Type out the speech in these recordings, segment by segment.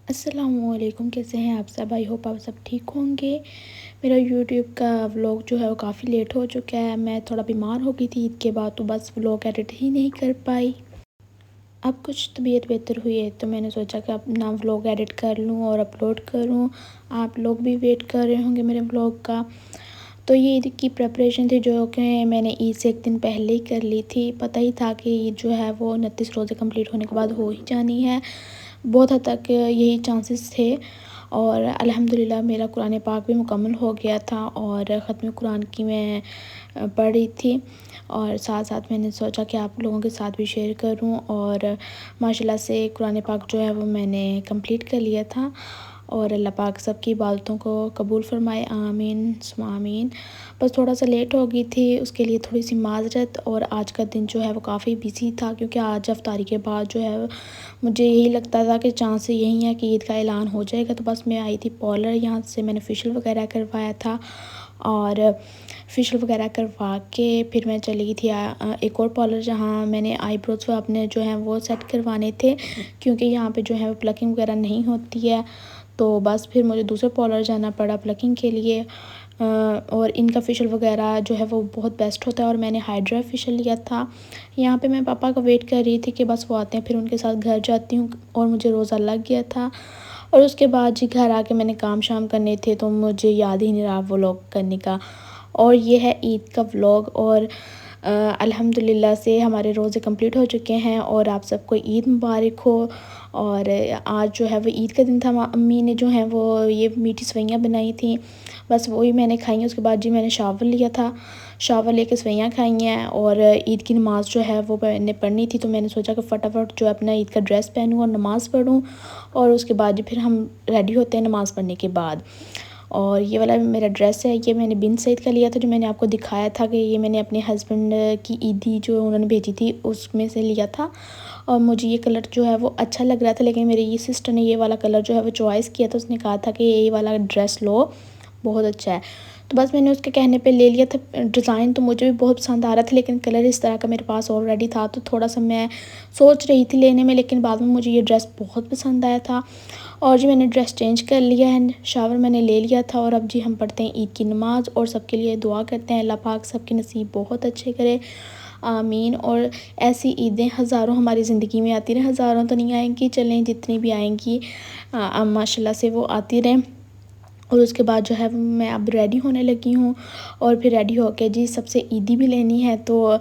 अस्सलामुअलैकुम, कैसे हैं आप सब? आई होप आप सब ठीक होंगे। मेरा यूट्यूब का व्लॉग जो है वो काफ़ी लेट हो चुका है। मैं थोड़ा बीमार हो गई थी ईद के बाद, तो बस व्लॉग एडिट ही नहीं कर पाई। अब कुछ तबीयत बेहतर हुई है तो मैंने सोचा कि अपना व्लॉग एडिट कर लूँ और अपलोड करूँ। आप लोग भी वेट कर रहे होंगे मेरे व्लॉग का। तो ये ईद की प्रिपरेशन थी जो कि मैंने ईद से एक दिन पहले ही कर ली थी। पता ही था कि ईद जो है वो 29 रोज़े कंप्लीट होने के बाद हो ही जानी है। बहुत हद तक यही चांसेस थे और अल्हम्दुलिल्लाह मेरा कुरान पाक भी मुकम्मल हो गया था और ख़त्म कुरान की मैं पढ़ रही थी और साथ साथ मैंने सोचा कि आप लोगों के साथ भी शेयर करूं। और माशाल्लाह से कुरान पाक जो है वो मैंने कंप्लीट कर लिया था और अल्लाह पाक सबकी इबादतों को कबूल फ़रमाए, आमीन सुम्मा आमीन। बस थोड़ा सा लेट हो गई थी, उसके लिए थोड़ी सी माज़रत। और आज का दिन जो है वो काफ़ी बिजी था क्योंकि आज अफ्तारी के बाद जो है मुझे यही लगता था कि चांस यही है कि ईद का ऐलान हो जाएगा। तो बस मैं आई थी पार्लर, यहाँ से मैंने फेशियल वगैरह करवाया था और फेशियल वगैरह करवा के फिर मैं चली गई थी एक और पार्लर जहाँ मैंने आईब्रोज अपने जो हैं वो सेट करवाने थे क्योंकि यहाँ पे जो है वो प्लकिंग वगैरह नहीं होती है। तो बस फिर मुझे दूसरे पार्लर जाना पड़ा प्लकिंग के लिए। और इनका फेशियल वगैरह जो है वो बहुत बेस्ट होता है और मैंने हाइड्रा फेशियल लिया था। यहाँ पे मैं पापा का वेट कर रही थी कि बस वो आते हैं फिर उनके साथ घर जाती हूँ और मुझे रोज़ा लग गया था। और उसके बाद जी घर आके मैंने काम शाम करने थे तो मुझे याद ही नहीं रहा व्लॉग करने का। और ये है ईद का व्लॉग और अल्हम्दुलिल्लाह से हमारे रोज़े कंप्लीट हो चुके हैं और आप सबको ईद मुबारक हो। और आज जो है वो ईद का दिन था। अम्मी ने जो है वो ये मीठी सवैयाँ बनाई थी, बस वही मैंने खाई हैं। उसके बाद जी मैंने शावर लिया था, शावर लेके सवैयाँ खाई हैं और ईद की नमाज़ जो है वो मैंने पढ़नी थी। तो मैंने सोचा कि फ़टाफ़ट जो है अपना ईद का ड्रेस पहनूँ और नमाज़ पढ़ूँ और उसके बाद जी फिर हम रेडी होते हैं नमाज़ पढ़ने के बाद। और ये वाला मेरा ड्रेस है, ये मैंने बिन सईद का लिया था जो मैंने आपको दिखाया था कि ये मैंने अपने हस्बैंड की ईदी जो उन्होंने भेजी थी उसमें से लिया था। और मुझे ये कलर जो है वो अच्छा लग रहा था, लेकिन मेरी ये सिस्टर ने ये वाला कलर जो है वो चॉइस किया था। उसने कहा था कि ये वाला ड्रेस लो, बहुत अच्छा है। तो बस मैंने उसके कहने पे ले लिया था। डिज़ाइन तो मुझे भी बहुत पसंद आ रहा था लेकिन कलर इस तरह का मेरे पास ऑलरेडी था तो थोड़ा सा मैं सोच रही थी लेने में, लेकिन बाद में मुझे ये ड्रेस बहुत पसंद आया था। और जी मैंने ड्रेस चेंज कर लिया है, शावर मैंने ले लिया था और अब जी हम पढ़ते हैं ईद की नमाज़ और सबके लिए दुआ करते हैं अल्लाह पाक सबके नसीब बहुत अच्छे करे, आमीन। और ऐसी ईदें हज़ारों हमारी ज़िंदगी में आती रहें, हज़ारों तो नहीं आएंगी, चलें जितनी भी आएंगी माशाल्लाह से वो आती रहें। और उसके बाद जो है मैं अब रेडी होने लगी हूँ और फिर रेडी होके जी सबसे ईदी भी लेनी है। तो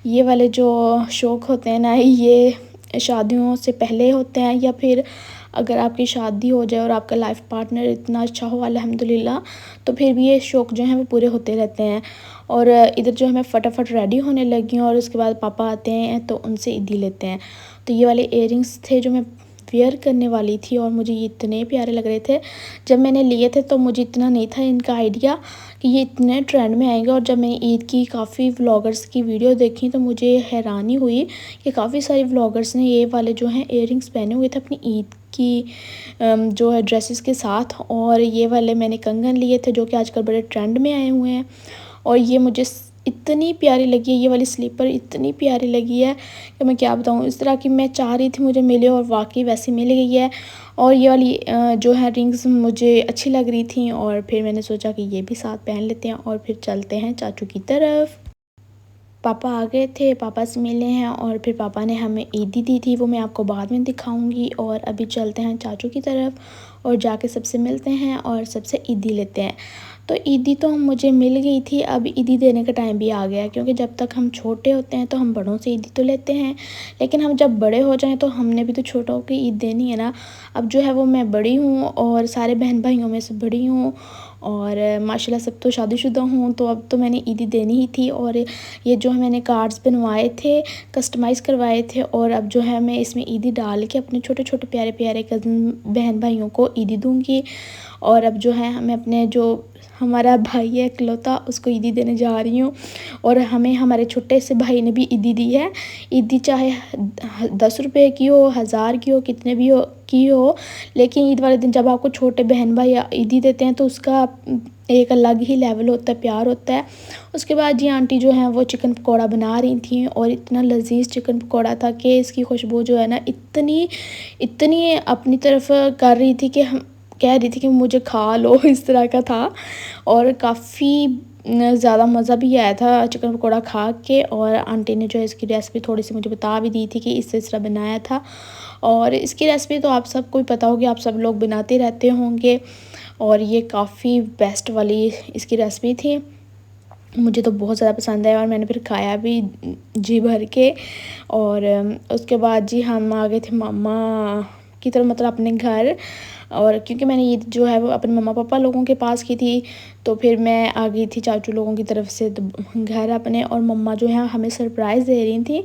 ये वाले जो शौक़ होते हैं ना, ये शादियों से पहले होते हैं या फिर अगर आपकी शादी हो जाए और आपका लाइफ पार्टनर इतना अच्छा हो अल्हम्दुलिल्लाह, तो फिर भी ये शौक़ जो हैं वो पूरे होते रहते हैं। और इधर जो है मैं फटाफट रेडी होने लगी हूँ और उसके बाद पापा आते हैं तो उनसे ईदी लेते हैं। तो ये वाले इयररिंग्स थे जो मैं वेयर करने वाली थी और मुझे ये इतने प्यारे लग रहे थे। जब मैंने लिए थे तो मुझे इतना नहीं था इनका आइडिया कि ये इतने ट्रेंड में आएंगे। और जब मैंने ईद की काफ़ी व्लॉगर्स की वीडियो देखी तो मुझे हैरानी हुई कि काफ़ी सारे व्लॉगर्स ने ये वाले जो हैं इयररिंग्स पहने हुए थे अपनी ईद की जो है ड्रेसेस के साथ। और ये वाले मैंने कंगन लिए थे जो कि आजकल बड़े ट्रेंड में आए हुए हैं। और ये मुझे इतनी प्यारी लगी है, ये वाली स्लीपर इतनी प्यारी लगी है कि मैं क्या बताऊँ। इस तरह की मैं चाह रही थी मुझे मिले और वाकई वैसी मिल गई है। और ये वाली जो है रिंग्स मुझे अच्छी लग रही थी और फिर मैंने सोचा कि ये भी साथ पहन लेते हैं और फिर चलते हैं चाचू की तरफ। पापा आ गए थे, पापा से मिले हैं और फिर पापा ने हमें ईदी दी थी, वो मैं आपको बाद में दिखाऊंगी। और अभी चलते हैं चाचू की तरफ और जाके सबसे मिलते हैं और सबसे ईदी लेते हैं। तो ईदी तो मुझे मिल गई थी, अब ईदी देने का टाइम भी आ गया क्योंकि जब तक हम छोटे होते हैं तो हम बड़ों से ईदी तो लेते हैं, लेकिन हम जब बड़े हो जाएं तो हमने भी तो छोटों की ईद देनी है ना। अब जो है वो मैं बड़ी हूँ और सारे बहन भाइयों में से बड़ी हूँ और माशाल्लाह सब तो शादीशुदा हूँ, तो अब तो मैंने ईदी देनी ही थी। और ये जो है मैंने कार्ड्स बनवाए थे, कस्टमाइज़ करवाए थे और अब जो है मैं इसमें ईदी डाल के अपने छोटे छोटे प्यारे प्यारे कज़न बहन भाइयों को ईदी दूँगी। और अब जो है मैं अपने जो हमारा भाई है इकलौता उसको ईदी देने जा रही हूँ। और हमें हमारे छोटे से भाई ने भी ईदी दी है। ईदी चाहे 10 रुपये की हो, 1000 की हो, कितने भी हो की हो, लेकिन ईद वाले दिन जब आपको छोटे बहन भाई ईदी देते हैं तो उसका एक अलग ही लेवल होता है, प्यार होता है। उसके बाद जी आंटी जो हैं वो चिकन पकौड़ा बना रही थी और इतना लजीज चिकन पकौड़ा था कि इसकी खुशबू जो है ना इतनी इतनी अपनी तरफ कर रही थी कि हम कह रही थी कि मुझे खा लो, इस तरह का था। और काफ़ी ज़्यादा मज़ा भी आया था चिकन पकौड़ा खा के। और आंटी ने जो है इसकी रेसिपी थोड़ी सी मुझे बता भी दी थी कि इस तरह बनाया था। और इसकी रेसिपी तो आप सबको ही पता होगी, आप सब लोग बनाते रहते होंगे। और ये काफ़ी बेस्ट वाली इसकी रेसिपी थी, मुझे तो बहुत ज़्यादा पसंद है और मैंने फिर खाया भी जी भर के। और उसके बाद जी हम आ गए थे मामा की तरफ, मतलब अपने घर। और क्योंकि मैंने ईद जो है वो अपने मम्मा पापा लोगों के पास की थी, तो फिर मैं आ गई थी चाचू लोगों की तरफ से तो घर अपने। और मम्मा जो है हमें सरप्राइज़ दे रही थी।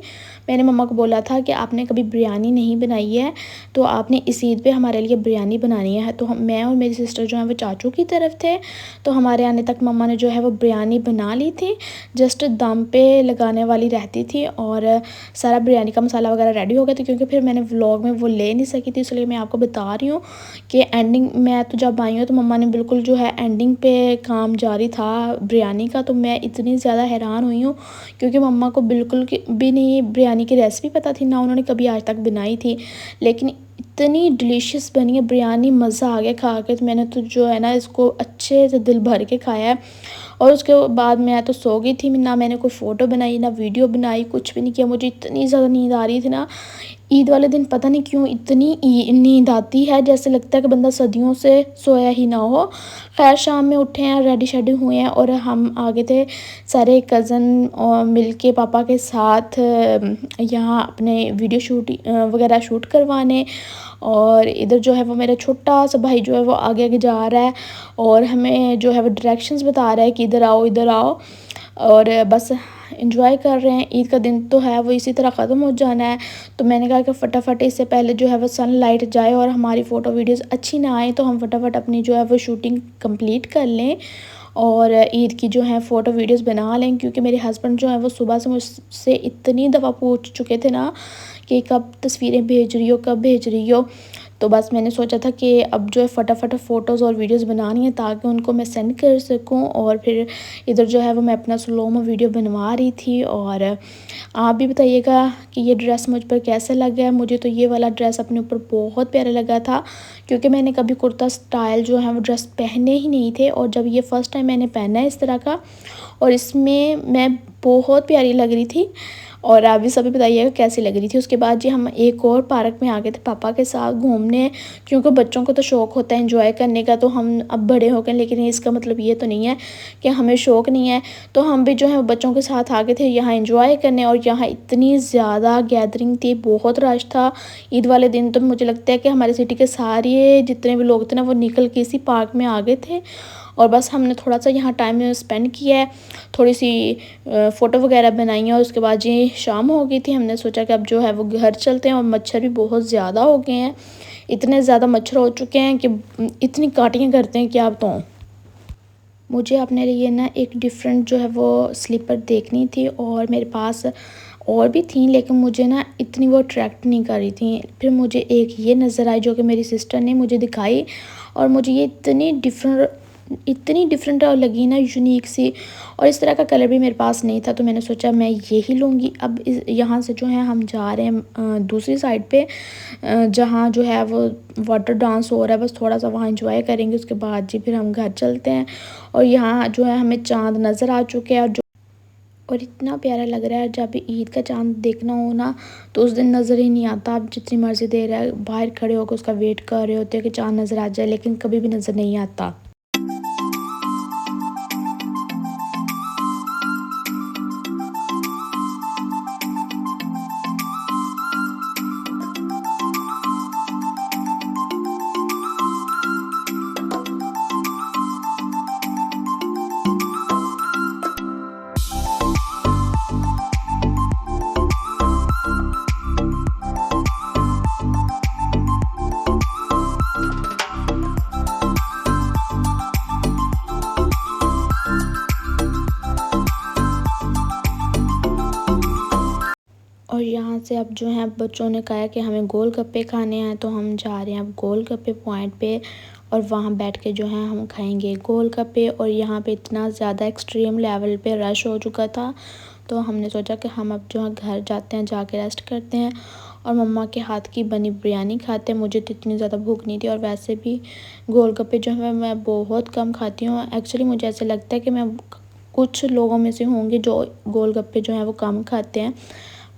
मैंने मम्मा को बोला था कि आपने कभी बिरयानी नहीं बनाई है, तो आपने इस ईद पे हमारे लिए बिरयानी बनानी है। तो मैं और मेरी सिस्टर जो है वो चाचू की तरफ थे, तो हमारे आने तक मम्मा ने जो है वो बिरयानी बना ली थी, जस्ट दम पे लगाने वाली रहती थी। और सारा बिरयानी का मसाला वगैरह रेडी हो गया था, क्योंकि फिर मैंने व्लॉग में वो ले नहीं सकी थी, इसलिए मैं आपको बता रही हूँ कि एंडिंग मैं तो जब आई हूँ तो मम्मा ने बिल्कुल जो है एंडिंग पे काम जारी था बिरयानी का। तो मैं इतनी ज़्यादा हैरान हुई हूँ, क्योंकि मम्मा को बिल्कुल भी नहीं बिरयानी की रेसिपी पता थी, ना उन्होंने कभी आज तक बनाई थी। लेकिन इतनी डिलीशियस बनी है बिरयानी, मज़ा आ गया खा के। तो मैंने तो जो है ना इसको अच्छे से दिल भर के खाया है। और उसके बाद मैं तो सो गई थी, ना मैंने कोई फ़ोटो बनाई ना वीडियो बनाई, कुछ भी नहीं किया। मुझे इतनी ज़्यादा नींद आ रही थी ना, ईद वाले दिन पता नहीं क्यों इतनी नींद आती है, जैसे लगता है कि बंदा सदियों से सोया ही ना हो। खैर शाम में उठे हैं, रेडी शेडी हुए हैं और हम आ गए थे सारे कज़न और मिल के पापा के साथ यहाँ अपने वीडियो शूट वगैरह शूट करवाने। और इधर जो है वो मेरा छोटा सा भाई जो है वो आगे आगे जा रहा है और हमें जो है वो डायरेक्शंस बता रहा है कि इधर आओ इधर आओ। और बस इंजॉय कर रहे हैं। ईद का दिन तो है वो इसी तरह ख़त्म हो जाना है, तो मैंने कहा कि फटाफट इससे पहले जो है वो सनलाइट जाए और हमारी फ़ोटो वीडियोस अच्छी ना आए, तो हम फटाफट अपनी जो है वो शूटिंग कंप्लीट कर लें और ईद की जो है फ़ोटो वीडियोस बना लें। क्योंकि मेरे हस्बैंड जो है वो सुबह से मुझसे इतनी दफ़ा पूछ चुके थे ना कि कब तस्वीरें भेज रही हो, कब भेज रही हो। तो बस मैंने सोचा था कि अब जो है फटाफट फ़ोटोज़ और वीडियोस बनानी है, ताकि उनको मैं सेंड कर सकूं। और फिर इधर जो है वो मैं अपना स्लोमो वीडियो बनवा रही थी। और आप भी बताइएगा कि ये ड्रेस मुझ पर कैसा लगा है। मुझे तो ये वाला ड्रेस अपने ऊपर बहुत प्यारा लगा था, क्योंकि मैंने कभी कुर्ता स्टाइल जो है वो ड्रेस पहने ही नहीं थे, और जब ये फ़र्स्ट टाइम मैंने पहना है इस तरह का, और इसमें मैं बहुत प्यारी लग रही थी। और आप भी सभी बताइएगा कैसी लग रही थी। उसके बाद जी हम एक और पार्क में आ गए थे पापा के साथ घूमने, क्योंकि बच्चों को तो शौक़ होता है एंजॉय करने का। तो हम अब बड़े हो गए, लेकिन इसका मतलब ये तो नहीं है कि हमें शौक़ नहीं है। तो हम भी जो है बच्चों के साथ आ गए थे यहाँ एंजॉय करने। और यहाँ इतनी ज़्यादा गैदरिंग थी, बहुत रश था ईद वाले दिन। तो मुझे लगता है कि हमारे सिटी के सारे जितने भी लोग थे ना वो निकल के इसी पार्क में आ गए थे। और बस हमने थोड़ा सा यहाँ टाइम स्पेंड किया है, थोड़ी सी फ़ोटो वगैरह बनाई है। और उसके बाद जी शाम हो गई थी, हमने सोचा कि अब जो है वो घर चलते हैं। और मच्छर भी बहुत ज़्यादा हो गए हैं, इतने ज़्यादा मच्छर हो चुके हैं कि इतनी काटियाँ करते हैं कि आप तो। मुझे अपने लिए ना एक डिफरेंट जो है वो स्लीपर देखनी थी, और मेरे पास और भी थी, लेकिन मुझे ना इतनी वो अट्रैक्ट नहीं कर रही थी। फिर मुझे एक ये नज़र आई जो कि मेरी सिस्टर ने मुझे दिखाई, और मुझे ये इतनी डिफरेंट लगी ना, यूनिक सी। और इस तरह का कलर भी मेरे पास नहीं था, तो मैंने सोचा मैं यही लूँगी। अब यहाँ से जो है हम जा रहे हैं दूसरी साइड पे, जहाँ जो है वो वाटर डांस हो रहा है, बस थोड़ा सा वहाँ एंजॉय करेंगे। उसके बाद जी फिर हम घर चलते हैं। और यहाँ जो है हमें चाँद नज़र आ चुके हैं, और इतना प्यारा लग रहा है। जब ईद का चाँद देखना हो ना, तो उस दिन नज़र ही नहीं आता। आप जितनी मर्ज़ी देर है बाहर खड़े होकर उसका वेट कर रहे होते हैं कि चाँद नज़र आ जाए, लेकिन कभी भी नज़र नहीं आता। से अब जो है बच्चों ने कहा कि हमें गोलगप्पे खाने हैं, तो हम जा रहे हैं अब गोलगप्पे पॉइंट पे और वहाँ बैठ के जो है हम खाएंगे गोलगप्पे। और यहाँ पे इतना ज़्यादा एक्सट्रीम लेवल पे रश हो चुका था, तो हमने सोचा कि हम अब जो है घर जाते हैं, जाके रेस्ट करते हैं और मम्मा के हाथ की बनी बिरयानी खाते हैं। मुझे तो इतनी ज़्यादा भूख नहीं थी और वैसे भी गोलगप्पे जो है मैं बहुत कम खाती हूँ। एक्चुअली मुझे ऐसे लगता है कि मैं कुछ लोगों में से होंगी जो गोलगप्पे जो हैं वो कम खाते हैं,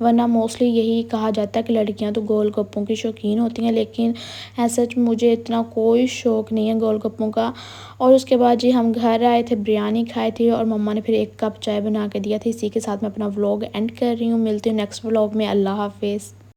वरना मोस्टली यही कहा जाता है कि लड़कियां तो गोलगप्पों की शौकीन होती हैं, लेकिन ऐसा मुझे इतना कोई शौक़ नहीं है गोलगप्पों का। और उसके बाद जी हम घर आए थे, बिरयानी खाई थी और मम्मा ने फिर 1 कप चाय बना के दिया था। इसी के साथ मैं अपना व्लॉग एंड कर रही हूँ। मिलती हूँ नेक्स्ट व्लॉग में। अल्लाह हाफिज़।